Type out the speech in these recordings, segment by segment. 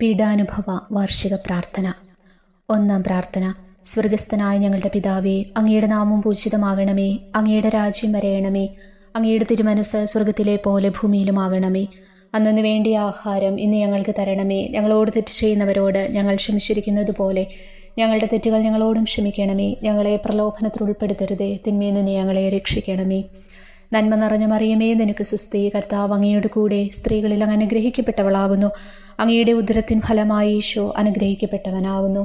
പീഡാനുഭവ വാർഷിക പ്രാർത്ഥന. ഒന്നാം പ്രാർത്ഥന. സ്വർഗസ്ഥനായ ഞങ്ങളുടെ പിതാവേ, അങ്ങയുടെ നാമം പൂജിതമാകണമേ. അങ്ങയുടെ രാജ്യം വരയണമേ. അങ്ങയുടെ തിരുമനസ് സ്വർഗത്തിലെ പോലെ ഭൂമിയിലുമാകണമേ. അന്നു വേണ്ടിയ ആഹാരം ഇന്ന് ഞങ്ങൾക്ക് തരണമേ. ഞങ്ങളോട് തെറ്റ് ചെയ്യുന്നവരോട് ഞങ്ങൾ ക്ഷമിച്ചിരിക്കുന്നത് പോലെ ഞങ്ങളുടെ തെറ്റുകൾ ഞങ്ങളോടും ക്ഷമിക്കണമേ. ഞങ്ങളെ പ്രലോഭനത്തിൽ ഉൾപ്പെടുത്തരുതേ, തിന്മയിൽ നിന്ന് ഞങ്ങളെ രക്ഷിക്കണമേ. നന്മ നിറഞ്ഞ മറിയമേ, നിനക്ക് സുസ്തി. കർത്താവ് അങ്ങയുടെ കൂടെ സ്ത്രീകളിൽ അങ്ങ് അനുഗ്രഹിക്കപ്പെട്ടവളാകുന്നു. അങ്ങയുടെ ഉദരത്തിൻ ഫലമായി ഈശോ അനുഗ്രഹിക്കപ്പെട്ടവനാകുന്നു.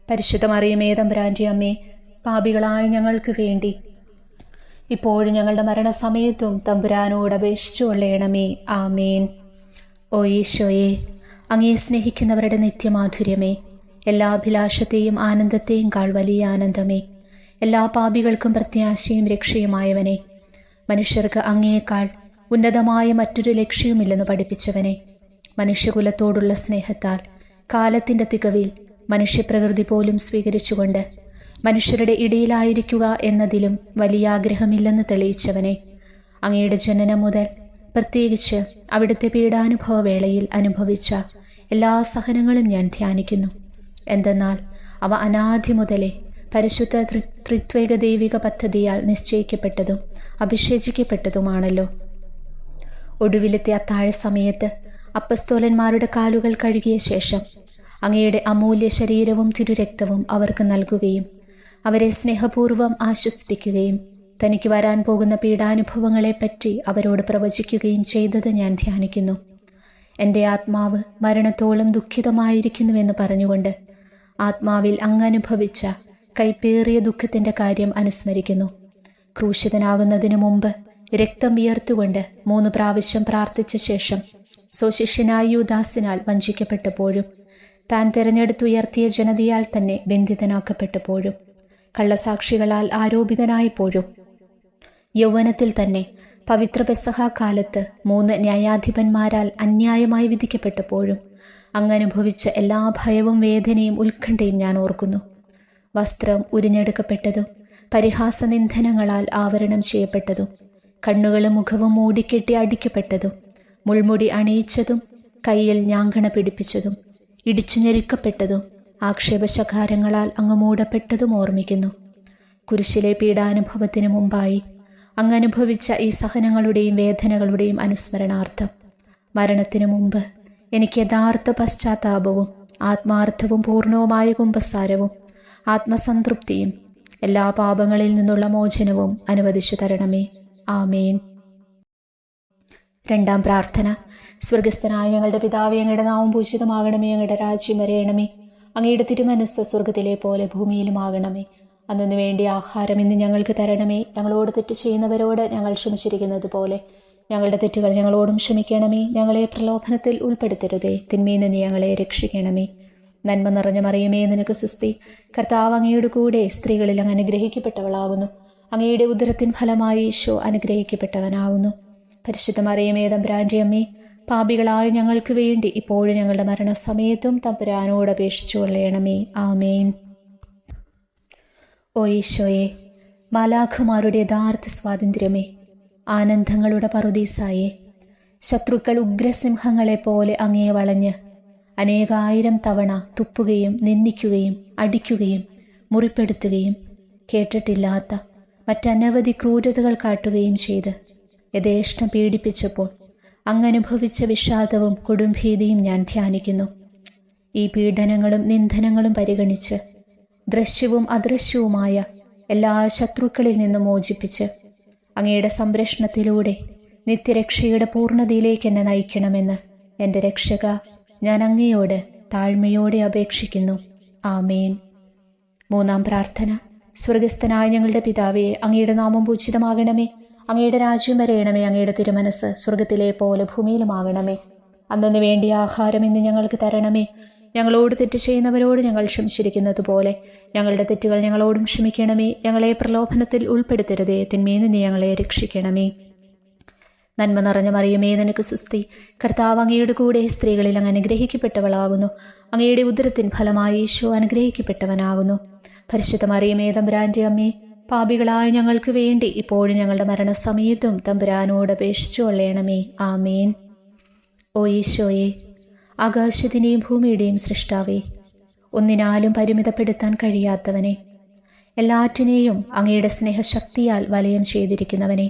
പരിശുദ്ധ മറിയമേ, തമ്പുരാന്റെ അമ്മേ, പാപികളായ ഞങ്ങൾക്ക് വേണ്ടി ഇപ്പോഴും ഞങ്ങളുടെ മരണസമയത്തും തമ്പുരാനോട് അപേക്ഷിച്ചു കൊള്ളണമേ. ആമേൻ. ഓ ഈശോയെ, അങ്ങേ സ്നേഹിക്കുന്നവരുടെ നിത്യമാധുര്യമേ, എല്ലാ അഭിലാഷത്തെയും ആനന്ദത്തെയും കാൾ വലിയ ആനന്ദമേ, എല്ലാ പാപികൾക്കും പ്രത്യാശയും രക്ഷയുമായവനെ, മനുഷ്യർക്ക് അങ്ങയേക്കാൾ ഉന്നതമായ മറ്റൊരു ലക്ഷ്യവുമില്ലെന്ന് പഠിപ്പിച്ചവനെ, മനുഷ്യകുലത്തോടുള്ള സ്നേഹത്താൽ കാലത്തിൻ്റെ തികവിൽ മനുഷ്യപ്രകൃതി പോലും സ്വീകരിച്ചുകൊണ്ട് മനുഷ്യരുടെ ഇടയിലായിരിക്കുക എന്നതിലും വലിയ ആഗ്രഹമില്ലെന്ന് തെളിയിച്ചവനെ, അങ്ങയുടെ ജനനം മുതൽ പ്രത്യേകിച്ച് അവിടുത്തെ പീഡാനുഭവ വേളയിൽ അനുഭവിച്ച എല്ലാ സഹനങ്ങളും ഞാൻ ധ്യാനിക്കുന്നു. എന്തെന്നാൽ അവ അനാദി മുതലേ പരിശുദ്ധ ത്രിത്വേക ദൈവിക പദ്ധതിയാൽ നിശ്ചയിക്കപ്പെട്ടതും അഭിഷേചിക്കപ്പെട്ടതുമാണല്ലോ. ഒടുവിലത്തെ അത്താഴ സമയത്ത് അപ്പസ്തോലന്മാരുടെ കാലുകൾ കഴുകിയ ശേഷം അങ്ങയുടെ അമൂല്യ ശരീരവും തിരുരക്തവും അവർക്ക് നൽകുകയും അവരെ സ്നേഹപൂർവ്വം ആശ്വസിപ്പിക്കുകയും തനിക്ക് വരാൻ പോകുന്ന പീഡാനുഭവങ്ങളെപ്പറ്റി അവരോട് പ്രവചിക്കുകയും ചെയ്തത് ഞാൻ ധ്യാനിക്കുന്നു. എൻ്റെ ആത്മാവ് മരണത്തോളം ദുഃഖിതമായിരിക്കുന്നുവെന്ന് പറഞ്ഞുകൊണ്ട് ആത്മാവിൽ അങ്ങനുഭവിച്ച കൈപ്പേറിയ ദുഃഖത്തിൻ്റെ കാര്യം അനുസ്മരിക്കുന്നു. ക്രൂശിതനാകുന്നതിനു മുമ്പ് രക്തം വിയർത്തുകൊണ്ട് 3 പ്രാവശ്യം പ്രാർത്ഥിച്ച ശേഷം സ്വശിഷ്യനായ യൂദാസിനാൽ വഞ്ചിക്കപ്പെട്ടപ്പോഴും താൻ തിരഞ്ഞെടുത്തുയർത്തിയ ജനതയാൽ തന്നെ ബന്ധിതനാക്കപ്പെട്ടപ്പോഴും കള്ളസാക്ഷികളാൽ ആരോപിതനായപ്പോഴും യൗവനത്തിൽ തന്നെ പവിത്ര പെസഹ കാലത്ത് 3 ന്യായാധിപന്മാരാൽ അന്യായമായി വിധിക്കപ്പെട്ടപ്പോഴും അങ്ങനുഭവിച്ച എല്ലാ ഭയവും വേദനയും ഉത്കണ്ഠയും ഞാൻ ഓർക്കുന്നു. വസ്ത്രം ഉരിഞ്ഞെടുക്കപ്പെട്ടതും പരിഹാസനിന്ദനങ്ങളാൽ ആവരണം ചെയ്യപ്പെട്ടതും കണ്ണുകളും മുഖവും മൂടിക്കെട്ടി അടിക്കപ്പെട്ടതും മുൾമുടി അണിയിച്ചതും കയ്യിൽ ഞാങ്കണ പിടിപ്പിച്ചതും ഇടിച്ചു ഞെരുക്കപ്പെട്ടതും ആക്ഷേപശകാരങ്ങളാൽ അങ്ങ് മൂടപ്പെട്ടതും ഓർമ്മിക്കുന്നു. കുരിശിലെ പീഡാനുഭവത്തിനു മുമ്പായി അങ്ങനുഭവിച്ച ഈ സഹനങ്ങളുടെയും വേദനകളുടെയും അനുസ്മരണാർത്ഥം മരണത്തിനു മുമ്പ് എനിക്ക് യഥാർത്ഥ പശ്ചാത്താപവും ആത്മാർത്ഥവും പൂർണ്ണവുമായ കുമ്പസാരവും ആത്മസംതൃപ്തിയും എല്ലാ പാപങ്ങളിൽ നിന്നുള്ള മോചനവും അനുവദിച്ചു തരണമേ. ആമേൻ. രണ്ടാം പ്രാർത്ഥന. സ്വർഗസ്ഥനായ ഞങ്ങളുടെ പിതാവേ, അങ്ങയുടെ നാമം പൂജിതമാകണമേ. അങ്ങയുടെ രാജ്യം വരയണമേ. അങ്ങയുടെ തിരുമനസ് സ്വർഗത്തിലെ പോലെ ഭൂമിയിലുമാകണമേ. അന്നു വേണ്ടിയ ആഹാരം ഇന്ന് ഞങ്ങൾക്ക് തരണമേ. ഞങ്ങളോട് തെറ്റ് ചെയ്യുന്നവരോട് ഞങ്ങൾ ക്ഷമിച്ചിരിക്കുന്നത് പോലെ ഞങ്ങളുടെ തെറ്റുകൾ ഞങ്ങളോടും ക്ഷമിക്കണമേ. ഞങ്ങളെ പ്രലോഭനത്തിൽ ഉൾപ്പെടുത്തരുതേ, തിന്മയിൽ നിന്ന് ഞങ്ങളെ രക്ഷിക്കണമേ. നന്മ നിറഞ്ഞ മറിയമേ, നിനക്ക് സുസ്തി. കർത്താവ് അങ്ങയുടെ കൂടെ സ്ത്രീകളിൽ അങ്ങ് അനുഗ്രഹിക്കപ്പെട്ടവളാകുന്നു. അങ്ങയുടെ ഉദരത്തിൻ ഫലമായി ഈശോ അനുഗ്രഹിക്കപ്പെട്ടവനാകുന്നു. പരിശുദ്ധ മറിയമേ, തമ്പുരാന്റെ അമ്മേ, പാപികളായ ഞങ്ങൾക്ക് വേണ്ടി ഇപ്പോഴും ഞങ്ങളുടെ മരണസമയത്തും തമ്പുരാനോട് അപേക്ഷിച്ചു കൊള്ളണമേ. ആമേൻ. ഓ ഈശോയെ, മാലാഖമാരുടെ യഥാർത്ഥ സ്വാതന്ത്ര്യമേ, ആനന്ദങ്ങളുടെ പറുദീസായേ, ശത്രുക്കൾ ഉഗ്രസിംഹങ്ങളെപ്പോലെ അങ്ങയെ വളഞ്ഞ് അനേകായിരം തവണ തുപ്പുകയും നിന്ദിക്കുകയും അടിക്കുകയും മുറിപ്പെടുത്തുകയും കേട്ടിട്ടില്ലാത്ത മറ്റനവധി ക്രൂരതകൾ കാട്ടുകയും ചെയ്ത് യഥേഷ്ടം പീഡിപ്പിച്ചപ്പോൾ അങ്ങനുഭവിച്ച വിഷാദവും കൊടുംഭീതിയും ഞാൻ ധ്യാനിക്കുന്നു. ഈ പീഡനങ്ങളും നിന്ദനങ്ങളും പരിഗണിച്ച് ദൃശ്യവും അദൃശ്യവുമായ എല്ലാ ശത്രുക്കളിൽ നിന്നും മോചിപ്പിച്ച് അങ്ങയുടെ സംരക്ഷണത്തിലൂടെ നിത്യരക്ഷയുടെ പൂർണ്ണതയിലേക്ക് എന്നെ നയിക്കണമെന്ന് എൻ്റെ രക്ഷക, ഞാൻ അങ്ങയോട് താഴ്മയോടെ അപേക്ഷിക്കുന്നു. ആമേൻ. മൂന്നാം പ്രാർത്ഥന. സ്വർഗസ്ഥനായ ഞങ്ങളുടെ പിതാവേ, അങ്ങയുടെ നാമം പൂജിതമാകണമേ. അങ്ങയുടെ രാജ്യം വരയണമേ. അങ്ങയുടെ തിരുമനസ് സ്വർഗത്തിലെ പോലെ ഭൂമിയിലുമാകണമേ. അന്നു വേണ്ടിയ ആഹാരം ഇന്ന് ഞങ്ങൾക്ക് തരണമേ. ഞങ്ങളോട് തെറ്റ് ചെയ്യുന്നവരോട് ഞങ്ങൾ ക്ഷമിച്ചിരിക്കുന്നത് പോലെ ഞങ്ങളുടെ തെറ്റുകൾ ഞങ്ങളോടും ക്ഷമിക്കണമേ. ഞങ്ങളെ പ്രലോഭനത്തിൽ ഉൾപ്പെടുത്തരുതേ, തിന്മയിൽ നിന്ന് ഞങ്ങളെ രക്ഷിക്കണമേ. നന്മ നിറഞ്ഞ മറിയമേ, നിനക്ക് സുസ്തി. കർത്താവ് അങ്ങയുടെ കൂടെ സ്ത്രീകളിൽ അങ്ങ് അനുഗ്രഹിക്കപ്പെട്ടവളാകുന്നു. അങ്ങയുടെ ഉദരത്തിൻ ഫലമായി ഈശോ അനുഗ്രഹിക്കപ്പെട്ടവനാകുന്നു. പരിശുദ്ധ മറിയമേ, തമ്പുരാന്റെ അമ്മേ, പാപികളായ ഞങ്ങൾക്ക് വേണ്ടി ഇപ്പോഴും ഞങ്ങളുടെ മരണസമയത്തും തമ്പുരാനോട് അപേക്ഷിച്ചു കൊള്ളണമേ. ആമേൻ. ഓ ഈശോയെ, ആകാശത്തിൻ്റെയും ഭൂമിയുടെയും സൃഷ്ടാവേ, ഒന്നിനാലും പരിമിതപ്പെടുത്താൻ കഴിയാത്തവനെ, എല്ലാറ്റിനെയും അങ്ങയുടെ സ്നേഹശക്തിയാൽ വലയം ചെയ്തിരിക്കുന്നവനെ,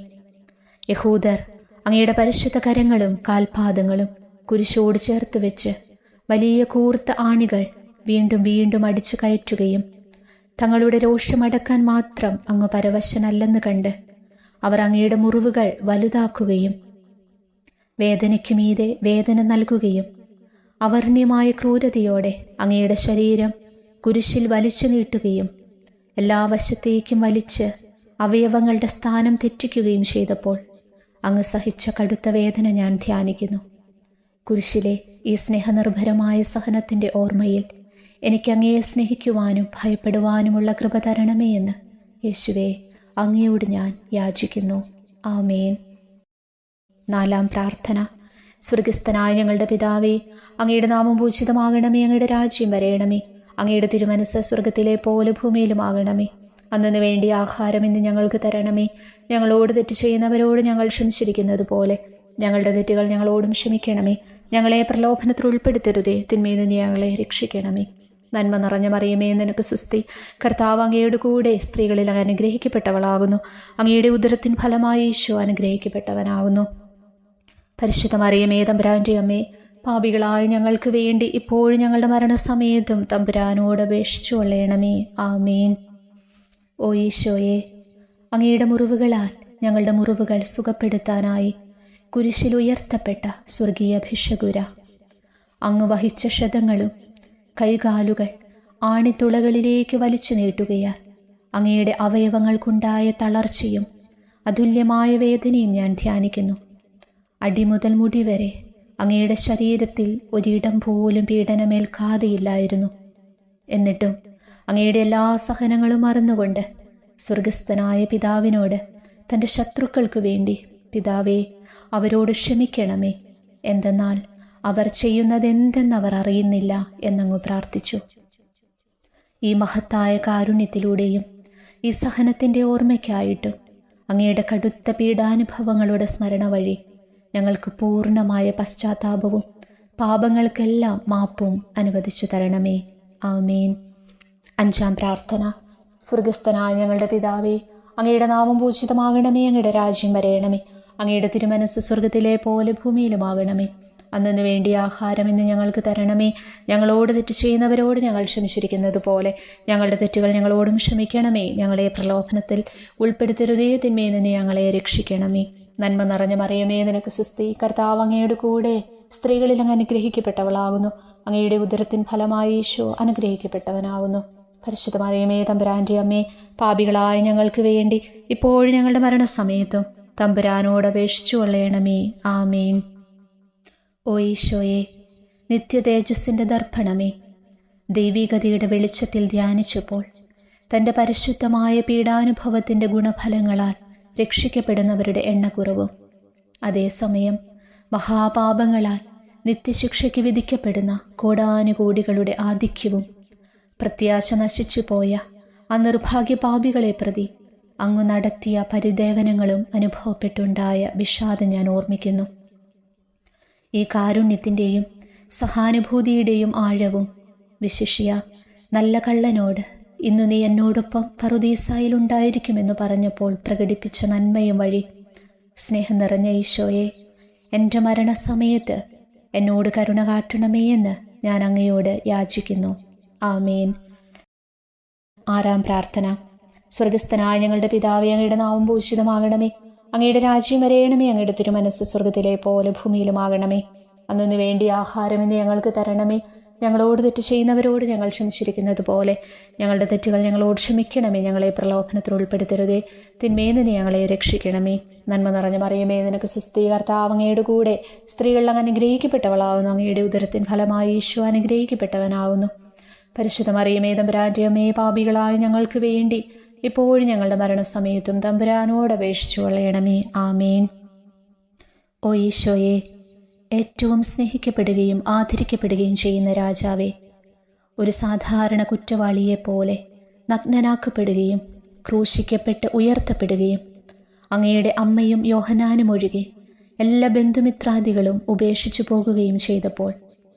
യഹൂദർ അങ്ങയുടെ പരിശുദ്ധ കരങ്ങളും കാൽപാദങ്ങളും കുരിശോട് ചേർത്ത് വെച്ച് വലിയ കൂർത്ത ആണികൾ വീണ്ടും വീണ്ടും അടിച്ചു കയറ്റുകയും തങ്ങളുടെ രോഷമടക്കാൻ മാത്രം അങ്ങ് പരവശനല്ലെന്ന് കണ്ട് അവർ അങ്ങയുടെ മുറിവുകൾ വലുതാക്കുകയും വേദനയ്ക്കു മീതെ വേദന നൽകുകയും അവർണ്യമായ ക്രൂരതയോടെ അങ്ങയുടെ ശരീരം കുരിശിൽ വലിച്ചു നീട്ടുകയും എല്ലാ വശത്തേക്കും വലിച്ച് അവയവങ്ങളുടെ സ്ഥാനം തെറ്റിക്കുകയും ചെയ്തപ്പോൾ അങ്ങ് സഹിച്ച കടുത്ത വേദന ഞാൻ ധ്യാനിക്കുന്നു. കുരിശിലെ ഈ സ്നേഹനിർഭരമായ സഹനത്തിൻ്റെ ഓർമ്മയിൽ എനിക്ക് അങ്ങയെ സ്നേഹിക്കുവാനും ഭയപ്പെടുവാനുമുള്ള കൃപ തരണമേ എന്ന് യേശുവേ അങ്ങയോട് ഞാൻ യാചിക്കുന്നു. ആമേൻ. 4-ാം പ്രാർത്ഥന. സ്വർഗസ്ഥനായ ഞങ്ങളുടെ പിതാവേ, അങ്ങയുടെ നാമം പൂജിതമാകണമേ, അങ്ങയുടെ രാജ്യം വരയണമേ, അങ്ങയുടെ തിരുമനസ്സ് സ്വർഗത്തിലെ പോലെ ഭൂമിയിലുമാകണമേ. അന്നു വേണ്ടി ആഹാരം ഇന്ന് ഞങ്ങൾക്ക് തരണമേ. ഞങ്ങളോട് തെറ്റ് ചെയ്യുന്നവരോട് ഞങ്ങൾ ക്ഷമിച്ചിരിക്കുന്നത് പോലെ ഞങ്ങളുടെ തെറ്റുകൾ ഞങ്ങളോടും ക്ഷമിക്കണമേ. ഞങ്ങളെ പ്രലോഭനത്തിൽ ഉൾപ്പെടുത്തരുതേ, തിന്മയിൽ നിന്ന് ഞങ്ങളെ രക്ഷിക്കണമേ. നന്മ നിറഞ്ഞ മറിയമേ, നിനക്ക് സുസ്തി. കർത്താവ് അങ്ങയുടെ കൂടെ സ്ത്രീകളിൽ അങ്ങ് അനുഗ്രഹിക്കപ്പെട്ടവളാകുന്നു. അങ്ങയുടെ ഉദരത്തിൻ ഫലമായി ഈശോ അനുഗ്രഹിക്കപ്പെട്ടവനാകുന്നു. പരിശുദ്ധ മറിയമേ, തമ്പുരാൻ്റെ അമ്മേ, പാപികളായ ഞങ്ങൾക്ക് വേണ്ടി ഇപ്പോഴും ഞങ്ങളുടെ മരണസമയത്തും തമ്പുരാനോട് അപേക്ഷിച്ചു കൊള്ളണമേ. ആമേൻ. ഓ ഈശോയെ, അങ്ങയുടെ മുറിവുകളാൽ ഞങ്ങളുടെ മുറിവുകൾ സുഖപ്പെടുത്താനായി കുരിശിൽ ഉയർത്തപ്പെട്ട സ്വർഗീയ ഭിഷഗുര, അങ്ങ് വഹിച്ച ക്ഷതങ്ങളും കൈകാലുകൾ ആണിത്തുളകളിലേക്ക് വലിച്ചു നീട്ടുകയാൽ അങ്ങയുടെ അവയവങ്ങൾക്കുണ്ടായ തളർച്ചയും അതുല്യമായ വേദനയും ഞാൻ ധ്യാനിക്കുന്നു. അടിമുതൽ മുടി വരെ അങ്ങയുടെ ശരീരത്തിൽ ഒരിടം പോലും പീഡനമേൽക്കാതെയില്ലായിരുന്നു. എന്നിട്ടും അങ്ങയുടെ എല്ലാ സഹനങ്ങളും മറന്നുകൊണ്ട് സ്വർഗസ്ഥനായ പിതാവിനോട് തൻ്റെ ശത്രുക്കൾക്കു വേണ്ടി, പിതാവേ അവരോട് ക്ഷമിക്കണമേ, എന്തെന്നാൽ അവർ ചെയ്യുന്നതെന്തെന്നവർ അറിയുന്നില്ല എന്നങ്ങ് പ്രാർത്ഥിച്ചു. ഈ മഹത്തായ കാരുണ്യത്തിലൂടെയും ഈ സഹനത്തിൻ്റെ ഓർമ്മയ്ക്കായിട്ടും അങ്ങയുടെ കടുത്ത പീഡാനുഭവങ്ങളുടെ സ്മരണ വഴി ഞങ്ങൾക്ക് പൂർണ്ണമായ പശ്ചാത്താപവും പാപങ്ങൾക്കെല്ലാം മാപ്പും അനുവദിച്ചു തരണമേ. ആമേൻ. 5-ാം പ്രാർത്ഥന. സ്വർഗസ്ഥനായ ഞങ്ങളുടെ പിതാവേ, അങ്ങയുടെ നാമം പൂജിതമാകണമേ, അങ്ങയുടെ രാജ്യം വരയണമേ, അങ്ങയുടെ തിരുമനസ്സ് സ്വർഗത്തിലെ പോലെ ഭൂമിയിലുമാകണമേ. അന്നു വേണ്ടി ആഹാരം ഇന്ന് ഞങ്ങൾക്ക് തരണമേ. ഞങ്ങളോട് തെറ്റ് ചെയ്യുന്നവരോട് ഞങ്ങൾ ക്ഷമിച്ചിരിക്കുന്നത് പോലെ ഞങ്ങളുടെ തെറ്റുകൾ ഞങ്ങളോടും ക്ഷമിക്കണമേ. ഞങ്ങളെ പ്രലോഭനത്തിൽ ഉൾപ്പെടുത്തരുതേ, തിന്മയിൽ നിന്ന് ഞങ്ങളെ രക്ഷിക്കണമേ. നന്മ നിറഞ്ഞ മറിയമേ, നിനക്ക് സുസ്തി. കർത്താവ് അങ്ങയുടെ കൂടെ സ്ത്രീകളിൽ അങ്ങ് അനുഗ്രഹിക്കപ്പെട്ടവളാകുന്നു. അങ്ങയുടെ ഉദരത്തിൻ ഫലമായി ഈശോ അനുഗ്രഹിക്കപ്പെട്ടവനാകുന്നു. പരിശുദ്ധ മറിയമേ, തമ്പുരാൻ്റെ അമ്മേ, പാപികളായ ഞങ്ങൾക്ക് വേണ്ടി ഇപ്പോഴും ഞങ്ങളുടെ മരണസമയത്തും തമ്പുരാനോട് അപേക്ഷിച്ചു കൊള്ളണമേ. ആമേൻ. ഓ ഈശോയെ, നിത്യ തേജസ്സിൻ്റെ ദർപ്പണമേ, ദൈവികതയുടെ വെളിച്ചത്തിൽ ധ്യാനിച്ചപ്പോൾ തൻ്റെ പരിശുദ്ധമായ പീഡാനുഭവത്തിൻ്റെ ഗുണഫലങ്ങളാൽ രക്ഷിക്കപ്പെടുന്നവരുടെ എണ്ണക്കുറവും അതേസമയം മഹാപാപങ്ങളാൽ നിത്യശിക്ഷയ്ക്ക് വിധിക്കപ്പെടുന്ന കോടാനുകോടികളുടെ ആധിക്യവും പ്രത്യാശ നശിച്ചുപോയ ആ നിർഭാഗ്യപാപികളെ പ്രതി അങ്ങ് നടത്തിയ പരിദേവനങ്ങളും അനുഭവപ്പെട്ടുണ്ടായ വിഷാദം ഞാൻ ഓർമ്മിക്കുന്നു. ഈ കാരുണ്യത്തിൻ്റെയും സഹാനുഭൂതിയുടെയും ആഴവും വിശിഷ്യ നല്ല കള്ളനോട് ഇന്നു നീ എന്നോടൊപ്പം പറുദീസായിലുണ്ടായിരിക്കുമെന്ന് പറഞ്ഞപ്പോൾ പ്രകടിപ്പിച്ച നന്മയും വഴി സ്നേഹം നിറഞ്ഞ ഈശോയെ, എൻ്റെ മരണസമയത്ത് എന്നോട് കരുണ കാട്ടണമേ എന്ന് ഞാൻ അങ്ങയോട് യാചിക്കുന്നു. ആമേൻ. 6-ാം പ്രാർത്ഥന. സ്വർഗസ്ഥനായ ഞങ്ങളുടെ പിതാവേ, അങ്ങയുടെ നാമം പൂജിതമാകണമേ, അങ്ങയുടെ രാജ്യം വരയണമേ, അങ്ങയുടെ തിരുമനസ്സ് സ്വർഗത്തിലെ പോലെ ഭൂമിയിലുമാകണമേ. അന്നു വേണ്ടി ആഹാരം ഇന്ന് ഞങ്ങൾക്ക് തരണമേ. ഞങ്ങളോട് തെറ്റ് ചെയ്യുന്നവരോട് ഞങ്ങൾ ക്ഷമിച്ചിരിക്കുന്നത് പോലെ ഞങ്ങളുടെ തെറ്റുകൾ ഞങ്ങളോട് ക്ഷമിക്കണമേ. ഞങ്ങളെ പ്രലോഭനത്തിൽ ഉൾപ്പെടുത്തരുതേ, തിന്മയിൽ നിന്ന് ഞങ്ങളെ രക്ഷിക്കണമേ. നന്മ നിറഞ്ഞ മറിയമേ, നിനക്ക് സുസ്തി. കർത്താവ് അങ്ങയുടെ കൂടെ സ്ത്രീകൾ അങ്ങ് അനുഗ്രഹിക്കപ്പെട്ടവളാകുന്നു. അങ്ങയുടെ ഉദരത്തിൻ ഫലമായി ഈശോ അനുഗ്രഹിക്കപ്പെട്ടവനാകുന്നു. പരിശുദ്ധ മറിയമേ, തമ്പുരാൻ്റെ അമ്മേ, പാപികളായ ഞങ്ങൾക്ക് വേണ്ടി ഇപ്പോഴും ഞങ്ങളുടെ മരണസമയത്തും തമ്പുരാനോട് അപേക്ഷിച്ചു കൊള്ളണമേ. ആമേൻ. ഓ ഈശോയെ, ഏറ്റവും സ്നേഹിക്കപ്പെടുകയും ആദരിക്കപ്പെടുകയും ചെയ്യുന്ന രാജാവേ, ഒരു സാധാരണ കുറ്റവാളിയെപ്പോലെ നഗ്നനാക്കപ്പെടുകയും ക്രൂശിക്കപ്പെട്ട് ഉയർത്തപ്പെടുകയും അങ്ങയുടെ അമ്മയും യോഹന്നാനും ഒഴികെ എല്ലാ ബന്ധുമിത്രാദികളും ഉപേക്ഷിച്ചു പോകുകയും ചെയ്തപ്പോൾ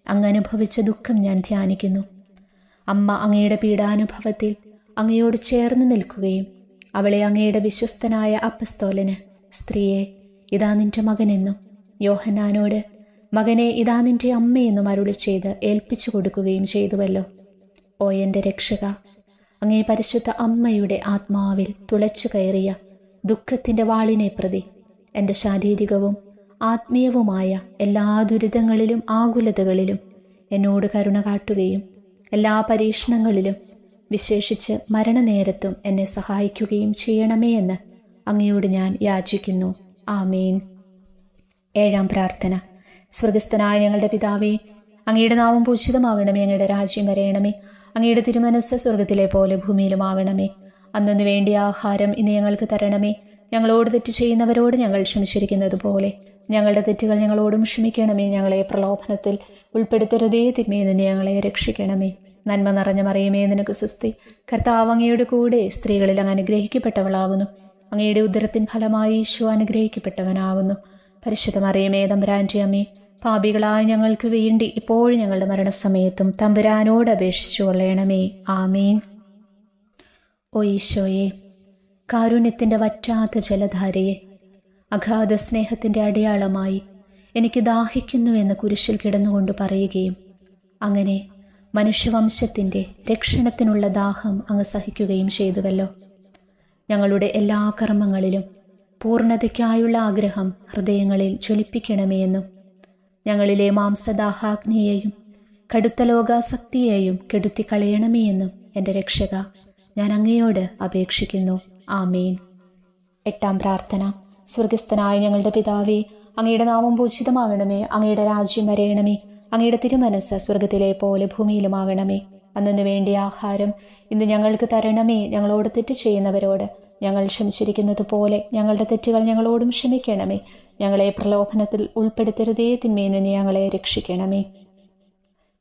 അങ്ങ് അനുഭവിച്ച ദുഃഖം ഞാൻ ധ്യാനിക്കുന്നു. അമ്മ അങ്ങയുടെ പീഡാനുഭവത്തിൽ അങ്ങയോട് ചേർന്ന് നിൽക്കുകയും അവളെ അങ്ങയുടെ വിശ്വസ്തനായ അപ്പസ്തോലന്, സ്ത്രീയെ ഇതാ നിന്റെ മകനെന്നും യോഹന്നാനോട്, മകനെ ഇതാ നിന്റെ അമ്മയെന്നും അരുളി ചെയ്ത് ഏൽപ്പിച്ചു കൊടുക്കുകയും ചെയ്തുവല്ലോ. ഓ എൻ്റെ രക്ഷക, അങ്ങേ പരിശുദ്ധ അമ്മയുടെ ആത്മാവിൽ തുളച്ചു കയറിയ ദുഃഖത്തിൻ്റെ വാളിനെ പ്രതി എൻ്റെ ശാരീരികവും ആത്മീയവുമായ എല്ലാ ദുരിതങ്ങളിലും ആകുലതകളിലും എന്നോട് കരുണ കാട്ടുകയും എല്ലാ പരീക്ഷണങ്ങളിലും വിശേഷിച്ച് മരണനേരത്തും എന്നെ സഹായിക്കുകയും ചെയ്യണമേ എന്ന് അങ്ങയോട് ഞാൻ യാചിക്കുന്നു. ആമേൻ. 7-ാം പ്രാർത്ഥന. സ്വർഗസ്ഥനായ ഞങ്ങളുടെ പിതാവേ, അങ്ങയുടെ നാമം പൂജിതമാകണമേ, അങ്ങയുടെ രാജ്യം വരയണമേ, അങ്ങയുടെ തിരുമനസ്സ് സ്വർഗത്തിലെ പോലെ ഭൂമിയിലുമാകണമേ. അന്നു വേണ്ടിയ ആഹാരം ഇന്ന് ഞങ്ങൾക്ക് തരണമേ. ഞങ്ങളോട് തെറ്റ് ചെയ്യുന്നവരോട് ഞങ്ങൾ ക്ഷമിച്ചിരിക്കുന്നത് പോലെ ഞങ്ങളുടെ തെറ്റുകൾ ഞങ്ങളോടും ക്ഷമിക്കണമേ. ഞങ്ങളെ പ്രലോഭനത്തിൽ ഉൾപ്പെടുത്തരുതേ, തിന്മയിൽ നിന്ന് ഞങ്ങളെ രക്ഷിക്കണമേ. നന്മ നിറഞ്ഞ മറിയമേ, നിനക്ക് സ്വസ്തി. കർത്താവ് അങ്ങയുടെ കൂടെ സ്ത്രീകളിൽ അങ്ങ് അനുഗ്രഹിക്കപ്പെട്ടവളാകുന്നു. അങ്ങയുടെ ഉദരത്തിൻ ഫലമായി ഈശോ അനുഗ്രഹിക്കപ്പെട്ടവനാകുന്നു. പരിശുദ്ധ മറിയമേ, തമ്പുരാൻ്റെ അമ്മേ, പാപികളായ ഞങ്ങൾക്ക് വേണ്ടി ഇപ്പോഴും ഞങ്ങളുടെ മരണസമയത്തും തമ്പുരാനോട് അപേക്ഷിച്ചു കൊള്ളണമേ. ആമേൻ. ഓ ഈശോയെ, കാരുണ്യത്തിൻ്റെ വറ്റാത്ത ജലധാരയെ, അഗാധ സ്നേഹത്തിൻ്റെ അടയാളമായി എനിക്ക് ദാഹിക്കുന്നുവെന്ന് കുരിശിൽ കിടന്നുകൊണ്ട് പറയുകയും അങ്ങനെ മനുഷ്യവംശത്തിൻ്റെ രക്ഷണത്തിനുള്ള ദാഹം അങ്ങ് സഹിക്കുകയും ചെയ്തുവല്ലോ. ഞങ്ങളുടെ എല്ലാ കർമ്മങ്ങളിലും പൂർണ്ണതയ്ക്കായുള്ള ആഗ്രഹം ഹൃദയങ്ങളിൽ ജ്വലിപ്പിക്കണമേ എന്നും ഞങ്ങളിലെ മാംസദാഹാഗ്നിയെയും കടുത്ത ലോകാസക്തിയെയും കെടുത്തിക്കളയണമേ എന്നും എൻ്റെ രക്ഷക ഞാൻ അങ്ങയോട് അപേക്ഷിക്കുന്നു. ആമേൻ. 8-ാം പ്രാർത്ഥന. സ്വർഗസ്ഥനായ ഞങ്ങളുടെ പിതാവേ, അങ്ങയുടെ നാമം പൂജിതമാകണമേ, അങ്ങയുടെ രാജ്യം വരയണമേ, അങ്ങയുടെ തിരുമനസ്സ് സ്വർഗത്തിലെ പോലെ ഭൂമിയിലുമാകണമേ. അന്നു വേണ്ടിയ ആഹാരം ഇന്ന് ഞങ്ങൾക്ക് തരണമേ. ഞങ്ങളോട് തെറ്റ് ചെയ്യുന്നവരോട് ഞങ്ങൾ ക്ഷമിച്ചിരിക്കുന്നത് പോലെ ഞങ്ങളുടെ തെറ്റുകൾ ഞങ്ങളോടും ക്ഷമിക്കണമേ. ഞങ്ങളെ പ്രലോഭനത്തിൽ ഉൾപ്പെടുത്തരുതേ, തിന്മയിൽ നിന്ന് ഞങ്ങളെ രക്ഷിക്കണമേ.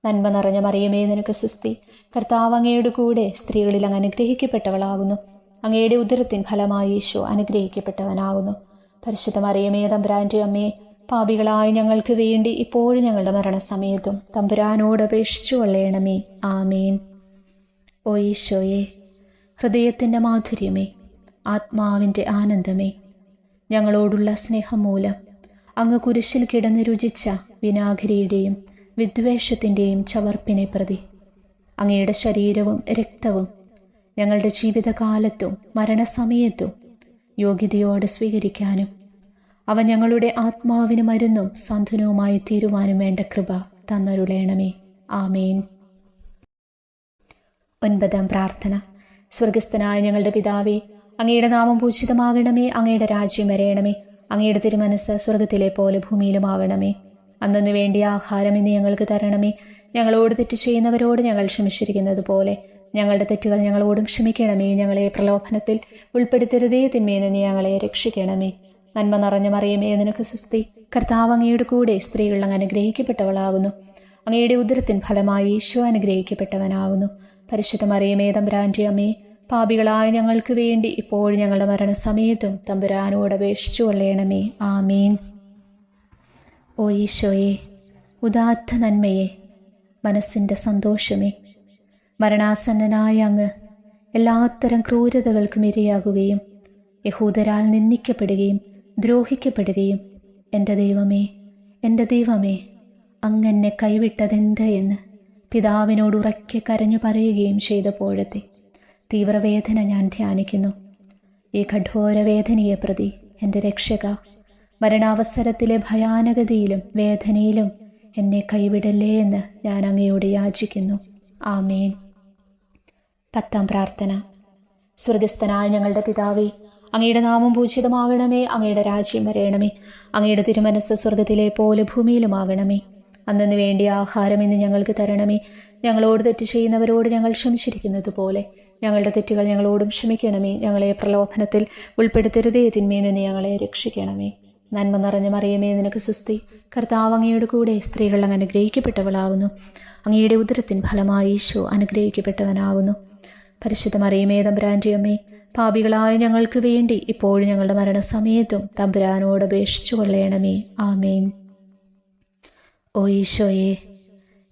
നന്മ നിറഞ്ഞ മറിയമേ, നിനക്ക് സ്വസ്തി. കർത്താവ് അങ്ങയുടെ കൂടെ സ്ത്രീകളിൽ അങ്ങ് അനുഗ്രഹിക്കപ്പെട്ടവളാകുന്നു. അങ്ങയുടെ ഉദരത്തിൻ ഫലമായി ഈശോ അനുഗ്രഹിക്കപ്പെട്ടവനാകുന്നു. പരിശുദ്ധ മറിയമേ, തമ്പുരാൻ്റെ അമ്മേ, പാപികളായ ഞങ്ങൾക്ക് വേണ്ടി ഇപ്പോഴും ഞങ്ങളുടെ മരണസമയത്തും തമ്പുരാനോട് അപേക്ഷിച്ചു കൊള്ളണമേ. ആമേൻ. ഓ ഈശോയെ, ഹൃദയത്തിൻ്റെ മാധുര്യമേ, ആത്മാവിൻ്റെ ആനന്ദമേ, ഞങ്ങളോടുള്ള സ്നേഹം മൂലം അങ്ങ് കുരിശിൽ കിടന്ന് രുചിച്ച വിനാഗിരിയുടെയും വിദ്വേഷത്തിൻ്റെയും ചവർപ്പിനെ പ്രതി അങ്ങയുടെ ശരീരവും രക്തവും ഞങ്ങളുടെ ജീവിതകാലത്തും മരണസമയത്തും യോഗ്യതയോടെ സ്വീകരിക്കാനും അവ ഞങ്ങളുടെ ആത്മാവിന് മരുന്നും സാന്ത്വനവുമായി തീരുവാനും വേണ്ട കൃപ തന്നരുളേണമേ. ആമേൻ. 9-ാം പ്രാർത്ഥന. സ്വർഗസ്ഥനായ ഞങ്ങളുടെ പിതാവേ, അങ്ങയുടെ നാമം പൂജിതമാകണമേ, അങ്ങയുടെ രാജ്യം വരയണമേ, അങ്ങയുടെ തിരുമനസ്സ് സ്വർഗത്തിലെ പോലെ ഭൂമിയിലുമാകണമേ. അന്നു വേണ്ടിയ ആഹാരം ഇന്ന് ഞങ്ങൾക്ക് തരണമേ. ഞങ്ങളോട് തെറ്റ് ചെയ്യുന്നവരോട് ഞങ്ങൾ ക്ഷമിച്ചിരിക്കുന്നത് പോലെ ഞങ്ങളുടെ തെറ്റുകൾ ഞങ്ങളോടും ക്ഷമിക്കണമേ. ഞങ്ങളെ പ്രലോഭനത്തിൽ ഉൾപ്പെടുത്തരുതേ, തിന്മയിൽ നിന്ന് ഞങ്ങളെ രക്ഷിക്കണമേ. നന്മ നിറഞ്ഞ മറിയമേ, നിനക്ക് സ്വസ്തി. കർത്താവ് അങ്ങയുടെ കൂടെ സ്ത്രീകൾ അങ്ങ് അനുഗ്രഹിക്കപ്പെട്ടവളാകുന്നു. അങ്ങയുടെ ഉദരത്തിൻ ഫലമായി ഈശോ അനുഗ്രഹിക്കപ്പെട്ടവനാകുന്നു. പരിശുദ്ധ മറിയമേ, തമ്പുരാൻ്റെ അമ്മേ, പാപികളായ ഞങ്ങൾക്ക് വേണ്ടി ഇപ്പോഴും ഞങ്ങളുടെ മരണസമയത്തും തമ്പുരാനോട് അപേക്ഷിച്ചു കൊള്ളണമേ. ആമേൻ. ഓ ഈശോയെ, ഉദാത്ത നന്മയെ, മനസ്സിൻ്റെ സന്തോഷമേ, മരണാസന്നനായ അങ്ങ് എല്ലാത്തരം ക്രൂരതകൾക്കും ഇരയാകുകയും യഹൂദരാൽ നിന്ദിക്കപ്പെടുകയും ദ്രോഹിക്കപ്പെടുകയും എൻ്റെ ദൈവമേ, എൻ്റെ ദൈവമേ, അങ്ങെന്നെ കൈവിട്ടതെന്ത് എന്ന് പിതാവിനോട് ഉറക്കെ കരഞ്ഞു പറയുകയും ചെയ്തപ്പോഴത്തെ തീവ്രവേദന ഞാൻ ധ്യാനിക്കുന്നു. ഈ കഠോരവേദനയെ പ്രതി എൻ്റെ രക്ഷക, മരണാവസരത്തിലെ ഭയാനകതയിലും വേദനയിലും എന്നെ കൈവിടല്ലേ എന്ന് ഞാൻ അങ്ങയോട് യാചിക്കുന്നു. ആമേൻ. 10-ാം പ്രാർത്ഥന. സ്വർഗസ്ഥനായ ഞങ്ങളുടെ പിതാവേ, അങ്ങയുടെ നാമം പൂജിതമാകണമേ, അങ്ങയുടെ രാജ്യം വരയണമേ, അങ്ങയുടെ തിരുമനസ്സ് സ്വർഗത്തിലെ പോലെ ഭൂമിയിലുമാകണമേ. അന്നു വേണ്ടിയ ആഹാരം ഇന്ന് ഞങ്ങൾക്ക് തരണമേ. ഞങ്ങളോട് തെറ്റ് ചെയ്യുന്നവരോട് ഞങ്ങൾ ക്ഷമിച്ചിരിക്കുന്നത് പോലെ ഞങ്ങളുടെ തെറ്റുകൾ ഞങ്ങളോടും ക്ഷമിക്കണമേ. ഞങ്ങളെ പ്രലോഭനത്തിൽ ഉൾപ്പെടുത്തരുതേ, തിന്മയിൽ നിന്ന് ഞങ്ങളെ രക്ഷിക്കണമേ. നന്മ നിറഞ്ഞ മറിയമേ, നിനക്ക് സ്വസ്തി. കർത്താവ് അങ്ങയുടെ കൂടെ സ്ത്രീകൾ അങ്ങ് അനുഗ്രഹിക്കപ്പെട്ടവളാകുന്നു. അങ്ങയുടെ ഉദരത്തിൻ ഫലമായി ഈശോ അനുഗ്രഹിക്കപ്പെട്ടവനാകുന്നു. പരിശുദ്ധ മറിയമേ, തമ്പുരാൻ്റെ അമ്മേ, പാപികളായ ഞങ്ങൾക്ക് വേണ്ടി ഇപ്പോഴും ഞങ്ങളുടെ മരണസമയത്തും തമ്പുരാനോട് അപേക്ഷിച്ചു കൊള്ളണമേ. ആമേൻ. ഓ ഈശോയെ,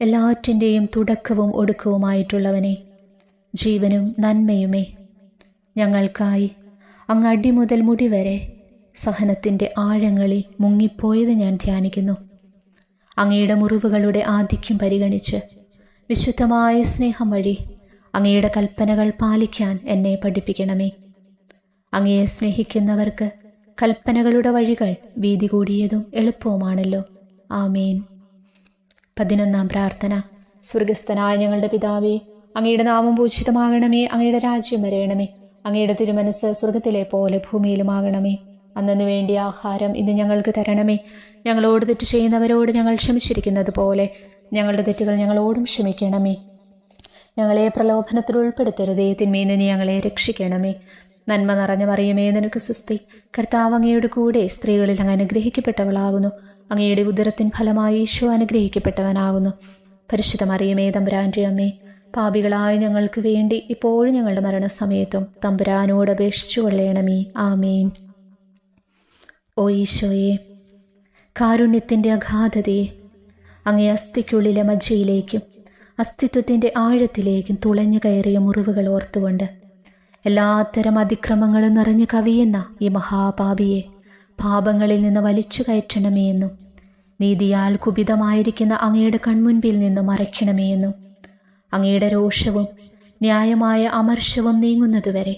എല്ലാറ്റിൻ്റെയും തുടക്കവും ഒടുക്കവുമായിട്ടുള്ളവനെ, ജീവനും നന്മയുമേ, ഞങ്ങൾക്കായി അങ്ങ് അടി മുതൽ മുടി വരെ സഹനത്തിൻ്റെ ആഴങ്ങളിൽ മുങ്ങിപ്പോയത് ഞാൻ ധ്യാനിക്കുന്നു. അങ്ങയുടെ മുറിവുകളുടെ ആധിക്യം പരിഗണിച്ച് വിശുദ്ധമായ സ്നേഹം വഴി അങ്ങയുടെ കൽപ്പനകൾ പാലിക്കാൻ എന്നെ പഠിപ്പിക്കണമേ. അങ്ങയെ സ്നേഹിക്കുന്നവർക്ക് കൽപ്പനകളുടെ വഴികൾ വീതി കൂടിയതും എളുപ്പവുമാണല്ലോ. ആമേൻ. 11 പ്രാർത്ഥന. സ്വർഗസ്ഥനായ ഞങ്ങളുടെ പിതാവേ, അങ്ങയുടെ നാമം പൂജിതമാകണമേ. അങ്ങയുടെ രാജ്യം വരയണമേ. അങ്ങയുടെ തിരുമനസ് സ്വർഗത്തിലെ പോലെ ഭൂമിയിലുമാകണമേ. അന്നു വേണ്ടിയ ആഹാരം ഇന്ന് ഞങ്ങൾക്ക് തരണമേ. ഞങ്ങളോട് തെറ്റ് ചെയ്യുന്നവരോട് ഞങ്ങൾ ക്ഷമിച്ചിരിക്കുന്നത് പോലെ ഞങ്ങളുടെ തെറ്റുകൾ ഞങ്ങളോടും ക്ഷമിക്കണമേ. ഞങ്ങളെ പ്രലോഭനത്തിൽ ഉൾപ്പെടുത്തരുതേ, തിന്മയിൽ നിന്ന് ഞങ്ങളെ രക്ഷിക്കണമേ. നന്മ നിറഞ്ഞ മറിയമേ, നിനക്ക് സുസ്തി. കർത്താവ് അങ്ങയുടെ കൂടെ സ്ത്രീകളിൽ അങ്ങ് അനുഗ്രഹിക്കപ്പെട്ടവളാകുന്നു. അങ്ങയുടെ ഉദരത്തിൻ ഫലമായി ഈശോ അനുഗ്രഹിക്കപ്പെട്ടവനാകുന്നു. പരിശുദ്ധ മറിയമേ, തമ്പുരാൻ്റെ അമ്മേ, പാപികളായ ഞങ്ങൾക്ക് വേണ്ടി ഇപ്പോഴും ഞങ്ങളുടെ മരണസമയത്തും തമ്പുരാനോട് അപേക്ഷിച്ചു കൊള്ളണമേ. ആമേൻ. ഓ ഈശോയെ, കാരുണ്യത്തിൻ്റെ അഗാധതയെ, അങ്ങേ അസ്ഥിക്കുള്ളിലെ മജ്ജയിലേക്കും അസ്തിത്വത്തിൻ്റെ ആഴത്തിലേക്കും തുളഞ്ഞു കയറിയ മുറിവുകൾ ഓർത്തുകൊണ്ട് എല്ലാത്തരം അതിക്രമങ്ങളും നിറഞ്ഞു കവിയുന്ന ഈ മഹാപാപിയെ പാപങ്ങളിൽ നിന്ന് വലിച്ചു കയറ്റണമേ എന്നും നീതിയാൽ കുപിതമായിരിക്കുന്ന അങ്ങയുടെ കൺമുൻപിൽ നിന്ന് മറയ്ക്കണമേ എന്നും അങ്ങയുടെ രോഷവും ന്യായമായ അമർഷവും നീങ്ങുന്നതുവരെ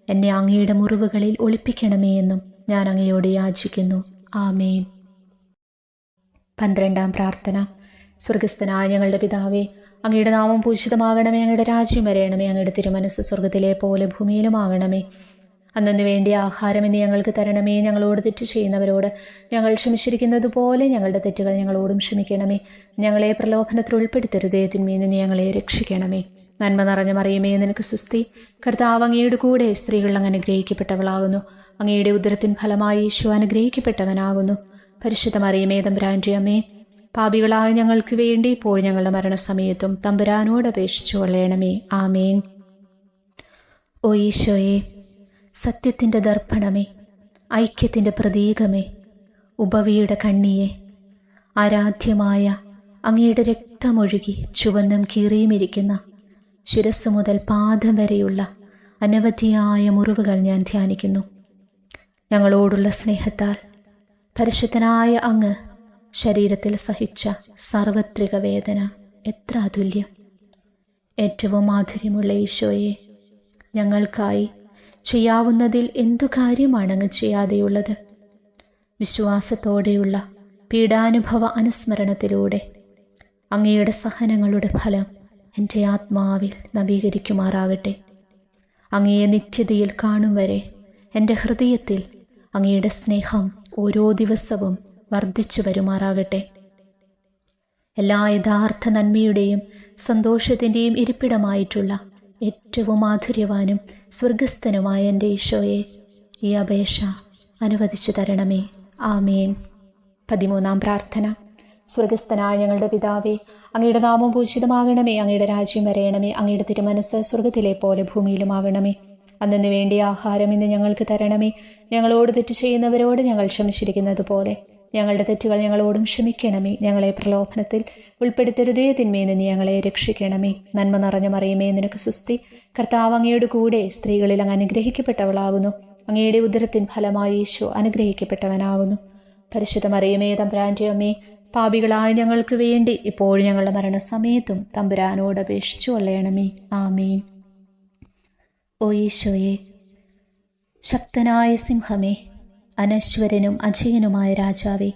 എന്നെ അങ്ങയുടെ മുറിവുകളിൽ ഒളിപ്പിക്കണമേ എന്നും ഞാൻ അങ്ങയോട് യാചിക്കുന്നു. ആമേൻ. 12 പ്രാർത്ഥന. സ്വർഗസ്ഥനായ ഞങ്ങളുടെ പിതാവേ, അങ്ങയുടെ നാമം പൂജിതമാകണമേ. അങ്ങയുടെ രാജ്യം വരയണമേ. അങ്ങയുടെ തിരുമനസ് സ്വർഗത്തിലെ പോലെ ഭൂമിയിലുമാകണമേ. അന്നു വേണ്ടിയ ആഹാരം ഇന്ന് ഞങ്ങൾക്ക് തരണമേ. ഞങ്ങളോട് തെറ്റ് ചെയ്യുന്നവരോട് ഞങ്ങൾ ക്ഷമിച്ചിരിക്കുന്നത് പോലെ ഞങ്ങളുടെ തെറ്റുകൾ ഞങ്ങളോടും ക്ഷമിക്കണമേ. ഞങ്ങളെ പ്രലോഭനത്തിൽ ഉൾപ്പെടുത്തരുതേ, തിന്മയിൽ നിന്ന് ഞങ്ങളെ രക്ഷിക്കണമേ. നന്മ നിറഞ്ഞ മറിയമേ, നിനക്ക് സുസ്തി. കർത്താവ് അങ്ങയുടെ കൂടെ സ്ത്രീകൾ അങ്ങ് അനുഗ്രഹിക്കപ്പെട്ടവളാകുന്നു. അങ്ങയുടെ ഉദരത്തിൻ ഫലമായി ഈശോ അനുഗ്രഹിക്കപ്പെട്ടവനാകുന്നു. പരിശുദ്ധ മറിയമേ, തമ്പുരാൻ്റെ അമ്മേ, പാപികളായ ഞങ്ങൾക്ക് വേണ്ടി ഇപ്പോൾ ഞങ്ങളുടെ മരണസമയത്തും തമ്പുരാനോട് അപേക്ഷിച്ചു കൊള്ളണമേ. ആമേൻ. ഓ ഈശോയെ, സത്യത്തിൻ്റെ ദർപ്പണമേ, ഐക്യത്തിൻ്റെ പ്രതീകമേ, ഉപവിയുടെ കണ്ണിയെ, ആരാധ്യമായ അങ്ങയുടെ രക്തമൊഴുകി ചുവന്നും കീറിയുമിരിക്കുന്ന ശിരസ് മുതൽ പാദം വരെയുള്ള അനവധിയായ മുറിവുകൾ ഞാൻ ധ്യാനിക്കുന്നു. ഞങ്ങളോടുള്ള സ്നേഹത്താൽ പരിശുദ്ധനായ അങ്ങ് ശരീരത്തിൽ സഹിച്ച സാർവത്രിക വേദന എത്ര അതുല്യം. ഏറ്റവും മാധുര്യമുള്ള ഈശോയെ, ഞങ്ങൾക്കായി ചെയ്യാവുന്നതിൽ എന്തു കാര്യമാണ് അങ്ങ് ചെയ്യാതെയുള്ളത്? വിശ്വാസത്തോടെയുള്ള പീഡാനുഭവ അനുസ്മരണത്തിലൂടെ അങ്ങയുടെ സഹനങ്ങളുടെ ഫലം എൻ്റെ ആത്മാവിൽ നവീകരിക്കുമാറാകട്ടെ. അങ്ങയെ നിത്യതയിൽ കാണും വരെ എൻ്റെ ഹൃദയത്തിൽ അങ്ങയുടെ സ്നേഹം ഓരോ ദിവസവും വർദ്ധിച്ചു വരുമാറാകട്ടെ. എല്ലാ യഥാർത്ഥ നന്മയുടെയും സന്തോഷത്തിൻ്റെയും ഇരിപ്പിടമായിട്ടുള്ള ഏറ്റവും മാധുര്യവാനും സ്വർഗസ്ഥനുമായ എൻ്റെ ഈശോയെ, ഈ അപേക്ഷ അനുവദിച്ചു തരണമേ. ആമേൻ. 13 പ്രാർത്ഥന. സ്വർഗസ്ഥനായ ഞങ്ങളുടെ പിതാവേ, അങ്ങയുടെ നാമം പൂജിതമാകണമേ. അങ്ങയുടെ രാജ്യം വരയണമേ. അങ്ങയുടെ തിരുമനസ് സ്വർഗത്തിലെ പോലെ ഭൂമിയിലുമാകണമേ. അന്നു വേണ്ടിയ ആഹാരം ഇന്ന് ഞങ്ങൾക്ക് തരണമേ. ഞങ്ങളോട് തെറ്റ് ചെയ്യുന്നവരോട് ഞങ്ങൾ ക്ഷമിച്ചിരിക്കുന്നത് പോലെ ഞങ്ങളുടെ തെറ്റുകൾ ഞങ്ങളോടും ക്ഷമിക്കണമേ. ഞങ്ങളെ പ്രലോഭനത്തിൽ ഉൾപ്പെടുത്തരുതേ, തിന്മയിൽ നിന്ന് ഞങ്ങളെ രക്ഷിക്കണമേ. നന്മ നിറഞ്ഞ മറിയമേ, നിനക്ക് സുസ്തി. കർത്താവ് അങ്ങയുടെ കൂടെ സ്ത്രീകളിൽ അങ്ങ് അനുഗ്രഹിക്കപ്പെട്ടവളാകുന്നു. അങ്ങയുടെ ഉദരത്തിൻ ഫലമായി ഈശോ അനുഗ്രഹിക്കപ്പെട്ടവനാകുന്നു. പരിശുദ്ധ മറിയമേ, തമ്പുരാൻ്റെ അമ്മേ, പാപികളായ ഞങ്ങൾക്ക് വേണ്ടി ഇപ്പോഴും ഞങ്ങളുടെ മരണസമയത്തും തമ്പുരാനോട് അപേക്ഷിച്ചു കൊള്ളണമേ. ആമേൻ. ഓ ഈശോയെ, ശക്തനായ സിംഹമേ, അനശ്വരനും അജയനുമായ രാജാവേ,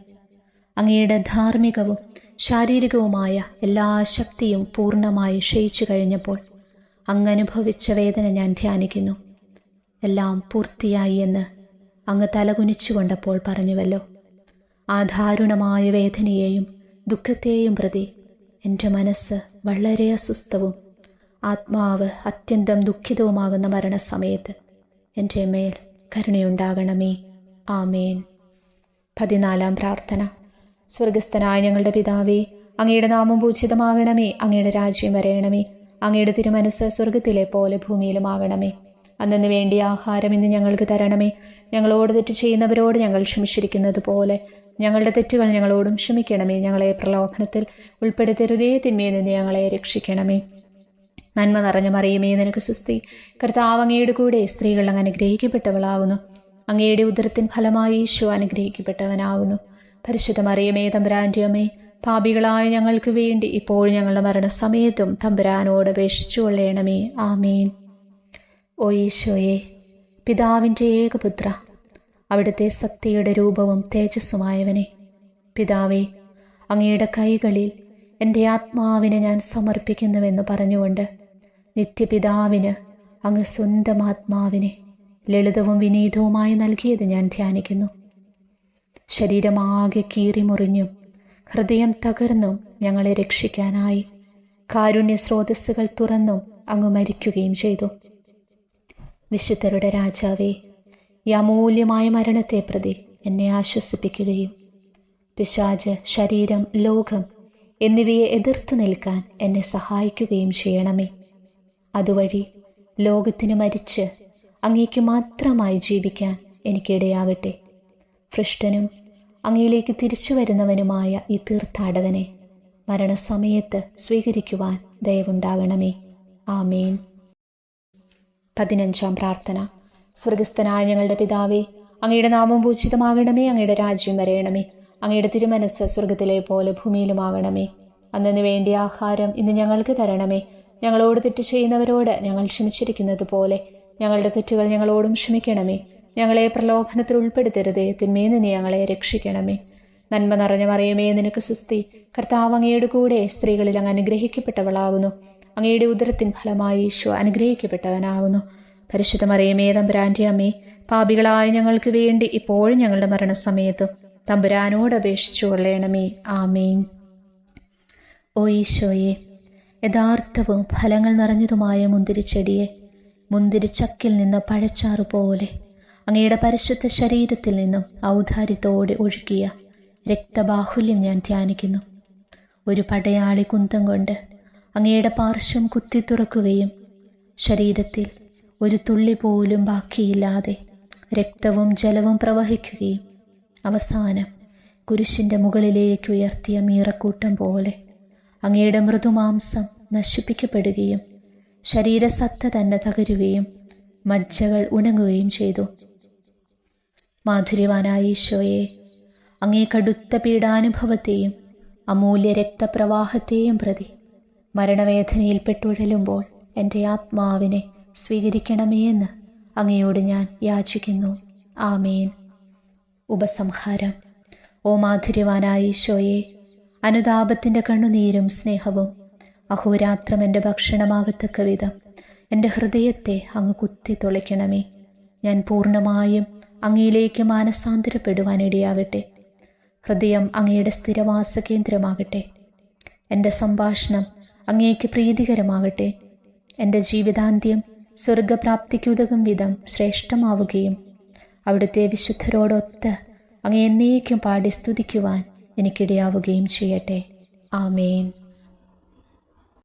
അങ്ങയുടെ ധാർമ്മികവും ശാരീരികവുമായ എല്ലാ ശക്തിയും പൂർണ്ണമായി ക്ഷയിച്ചു കഴിഞ്ഞപ്പോൾ അങ്ങ് അനുഭവിച്ച വേദന ഞാൻ ധ്യാനിക്കുന്നു. എല്ലാം പൂർത്തിയായി എന്ന് അങ്ങ് തലകുനിച്ചുകൊണ്ടപ്പോൾ പറഞ്ഞുവല്ലോ. ആ ദാരുണമായ വേദനയെയും ദുഃഖത്തെയും പ്രതി എൻ്റെ മനസ്സ് വളരെ അസ്വസ്ഥവും ആത്മാവ് അത്യന്തം ദുഃഖിതവുമാകുന്ന മരണസമയത്ത് എൻ്റെ മേൽ കരുണയുണ്ടാകണമേ. ആമേൻ. 14 പ്രാർത്ഥന. സ്വർഗസ്ഥനായ ഞങ്ങളുടെ പിതാവേ, അങ്ങയുടെ നാമം പൂജിതമാകണമേ. അങ്ങയുടെ രാജ്യം വരയണമേ. അങ്ങയുടെ തിരുമനസ് സ്വർഗത്തിലെ പോലെ ഭൂമിയിലുമാകണമേ. അന്നു വേണ്ടിയ ആഹാരം ഇന്ന് ഞങ്ങൾക്ക് തരണമേ. ഞങ്ങളോട് തെറ്റ് ചെയ്യുന്നവരോട് ഞങ്ങൾ ക്ഷമിച്ചിരിക്കുന്നത് പോലെ ഞങ്ങളുടെ തെറ്റുകൾ ഞങ്ങളോടും ക്ഷമിക്കണമേ. ഞങ്ങളെ പ്രലോഭനത്തിൽ ഉൾപ്പെടുത്തരുതേ, തിന്മയിൽ നിന്ന് ഞങ്ങളെ രക്ഷിക്കണമേ. നന്മ നിറഞ്ഞ മറിയമേ, നിനക്ക് സുസ്തി. കർത്താവ് അങ്ങയുടെ കൂടെ സ്ത്രീകൾ അങ്ങ് അനുഗ്രഹിക്കപ്പെട്ടവളാകുന്നു. അങ്ങയുടെ ഉദരത്തിൻ ഫലമായി ഈശോ അനുഗ്രഹിക്കപ്പെട്ടവനാകുന്നു. പരിശുദ്ധ മറിയമേ, തമ്പുരാൻ്റെ അമ്മേ, പാപികളായ ഞങ്ങൾക്ക് വേണ്ടി ഇപ്പോഴും ഞങ്ങളുടെ മരണസമയത്തും തമ്പുരാനോട് അപേക്ഷിച്ചു കൊള്ളണമേ. ആമേൻ. ഓ ഈശോയെ, പിതാവിൻ്റെ ഏകപുത്ര, അവിടുത്തെ സത്യയുടെ രൂപവും തേജസ്സുമായവനെ, പിതാവേ, അങ്ങയുടെ കൈകളിൽ എൻ്റെ ആത്മാവിനെ ഞാൻ സമർപ്പിക്കുന്നുവെന്ന് പറഞ്ഞുകൊണ്ട് നിത്യപിതാവിന് അങ്ങ് സ്വന്തം ആത്മാവിനെ ലളിതവും വിനീതവുമായി നൽകിയത് ഞാൻ ധ്യാനിക്കുന്നു. ശരീരമാകെ കീറിമുറിഞ്ഞും ഹൃദയം തകർന്നും ഞങ്ങളെ രക്ഷിക്കാനായി കാരുണ്യ സ്രോതസ്സുകൾ തുറന്നും അങ്ങ് മരിക്കുകയും ചെയ്തു. വിശുദ്ധരുടെ രാജാവേ, ഈ അമൂല്യമായ മരണത്തെ പ്രതി എന്നെ ആശ്വസിപ്പിക്കുകയും പിശാച്, ശരീരം, ലോകം എന്നിവയെ എതിർത്തു നിൽക്കാൻ എന്നെ സഹായിക്കുകയും ചെയ്യണമേ. അതുവഴി ലോകത്തിന് മരിച്ച് അങ്ങേക്ക് മാത്രമായി ജീവിക്കാൻ എനിക്കിടയാകട്ടെ. ഭ്രഷ്ടനും അങ്ങയിലേക്ക് തിരിച്ചു വരുന്നവനുമായ ഈ തീർത്ഥാടകനെ മരണസമയത്ത് സ്വീകരിക്കുവാൻ ദയവുണ്ടാകണമേ. ആമേൻ. 15-ാം പ്രാർത്ഥന. സ്വർഗസ്ഥനായ ഞങ്ങളുടെ പിതാവേ, അങ്ങയുടെ നാമം പൂജിതമാകണമേ. അങ്ങയുടെ രാജ്യം വരയണമേ. അങ്ങയുടെ തിരുമനസ്സ് സ്വർഗത്തിലെ പോലെ ഭൂമിയിലുമാകണമേ. അന്നു വേണ്ടി ആഹാരം ഇന്ന് ഞങ്ങൾക്ക് തരണമേ. ഞങ്ങളോട് തെറ്റ് ചെയ്യുന്നവരോട് ഞങ്ങൾ ക്ഷമിച്ചിരിക്കുന്നത് പോലെ ഞങ്ങളുടെ തെറ്റുകൾ ഞങ്ങളോടും ക്ഷമിക്കണമേ. ഞങ്ങളെ പ്രലോഭനത്തിൽ ഉൾപ്പെടുത്തരുതേ, തിന്മയിൽ നിന്ന് ഞങ്ങളെ രക്ഷിക്കണമേ. നന്മ നിറഞ്ഞ മറിയമേ, നിനക്ക് സുസ്തി. കർത്താവ് അങ്ങയുടെ കൂടെ സ്ത്രീകളിൽ അങ്ങ് അനുഗ്രഹിക്കപ്പെട്ടവളാകുന്നു. അങ്ങയുടെ ഉദരത്തിൻ ഫലമായി ഈശോ അനുഗ്രഹിക്കപ്പെട്ടവനാകുന്നു. പരിശുദ്ധ മറിയമേ, തമ്പുരാൻ്റെ അമ്മേ, പാപികളായ ഞങ്ങൾക്ക് വേണ്ടി ഇപ്പോഴും ഞങ്ങളുടെ മരണസമയത്തും തമ്പുരാനോട് അപേക്ഷിച്ചു കൊള്ളണമേ. ആമേൻ. ഓ ഈശോയെ, യഥാർത്ഥവും ഫലങ്ങൾ നിറഞ്ഞതുമായ മുന്തിരിച്ചെടിയെ മുന്തിരിച്ചക്കിൽ നിന്ന് പഴച്ചാറു പോലെ അങ്ങയുടെ പരിശുദ്ധ ശരീരത്തിൽ നിന്നും ഔദാര്യത്തോടെ ഒഴുകിയ രക്തബാഹുല്യം ഞാൻ ധ്യാനിക്കുന്നു. ഒരു പടയാളി കുന്തം കൊണ്ട് അങ്ങയുടെ പാർശ്വം കുത്തി തുറക്കുകയും ശരീരത്തിൽ ഒരു തുള്ളി പോലും ബാക്കിയില്ലാതെ രക്തവും ജലവും പ്രവഹിക്കുകയും അവസാനം കുരിശിൻ്റെ മുകളിലേക്ക് ഉയർത്തിയ മീറക്കൂട്ടം പോലെ അങ്ങയുടെ മൃദുമാംസം നശിപ്പിക്കപ്പെടുകയും ശരീരസത്ത തന്നെ തകരുകയും മജ്ജകൾ ഉണങ്ങുകയും ചെയ്തു. മാധുര്യവാനായ ഈശോയെ, അങ്ങേ കടുത്ത പീഡാനുഭവത്തെയും അമൂല്യ രക്തപ്രവാഹത്തെയും പ്രതി മരണവേദനയിൽ പെട്ടുഴലുമ്പോൾ എൻ്റെ ആത്മാവിനെ സ്വീകരിക്കണമേ എന്ന് അങ്ങയോട് ഞാൻ യാചിക്കുന്നു. ആമേൻ. ഉപസംഹാരം. ഓ മാധുര്യവാനായ ഈശോയെ, അനുതാപത്തിൻ്റെ കണ്ണുനീരും സ്നേഹവും അഹോരാത്രം എൻ്റെ ഭക്ഷണമാകത്തക്ക വിധം എൻ്റെ ഹൃദയത്തെ അങ്ങ് കുത്തി തുളയ്ക്കണമേ. ഞാൻ പൂർണ്ണമായും അങ്ങയിലേക്ക് മാനസാന്തരപ്പെടുവാനിടയാകട്ടെ. ഹൃദയം അങ്ങയുടെ സ്ഥിരവാസ കേന്ദ്രമാകട്ടെ. എൻ്റെ സംഭാഷണം അങ്ങേക്ക് പ്രീതികരമാകട്ടെ. എൻ്റെ ജീവിതാന്ത്യം സ്വർഗപ്രാപ്തിക്കുതകും വിധം ശ്രേഷ്ഠമാവുകയും അവിടുത്തെ വിശുദ്ധരോടൊത്ത് അങ്ങ് എന്നേക്കും പാടി സ്തുതിക്കുവാൻ എനിക്കിടയാവുകയും ചെയ്യട്ടെ. ആമേൻ.